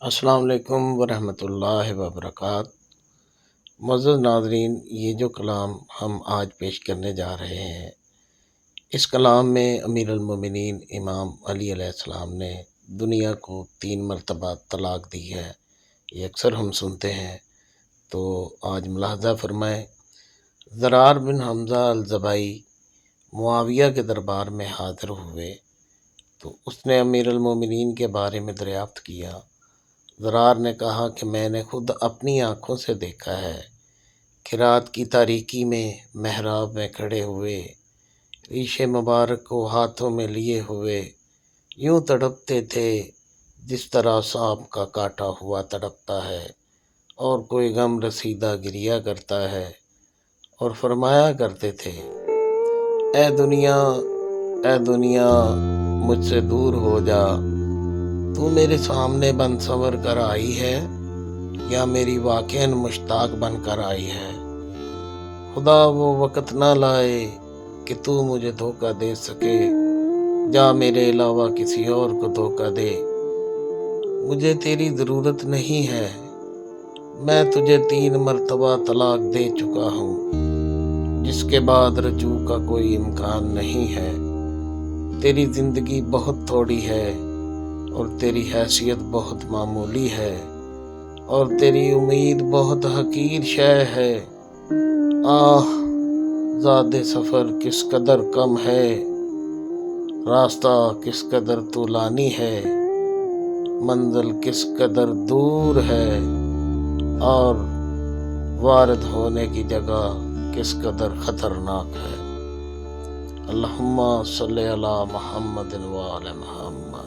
السلام علیکم ورحمۃ اللہ وبرکاتہ۔ معزز ناظرین، یہ جو کلام ہم آج پیش کرنے جا رہے ہیں، اس کلام میں امیر المومنین امام علی علیہ السلام نے دنیا کو 3 مرتبہ طلاق دی ہے۔ یہ اکثر ہم سنتے ہیں، تو آج ملاحظہ فرمائیں۔ زرار بن حمزہ الضبائی معاویہ کے دربار میں حاضر ہوئے تو اس نے امیر المومنین کے بارے میں دریافت کیا۔ زرار نے کہا کہ میں نے خود اپنی آنکھوں سے دیکھا ہے کہ رات کی تاریکی میں محراب میں کھڑے ہوئے ریش مبارک کو ہاتھوں میں لیے ہوئے یوں تڑپتے تھے جس طرح سانپ کا کاٹا ہوا تڑپتا ہے اور کوئی غم رسیدہ گریا کرتا ہے، اور فرمایا کرتے تھے، اے دنیا مجھ سے دور ہو جا، تو میرے سامنے بن سنور کر آئی ہے یا میری واقعاً مشتاق بن کر آئی ہے؟ خدا وہ وقت نہ لائے کہ تو مجھے دھوکہ دے سکے، جا میرے علاوہ کسی اور کو دھوکہ دے۔ مجھے تیری ضرورت نہیں ہے، میں تجھے 3 مرتبہ طلاق دے چکا ہوں، جس کے بعد رجوع کا کوئی امکان نہیں ہے۔ تیری زندگی بہت تھوڑی ہے اور تیری حیثیت بہت معمولی ہے، اور تیری امید بہت حقیر شے ہے۔ آہ زاد سفر کس قدر کم ہے، راستہ کس قدر طولانی ہے، منزل کس قدر دور ہے، اور وارد ہونے کی جگہ کس قدر خطرناک ہے۔ اللہم صلی علی محمد و آل محمد۔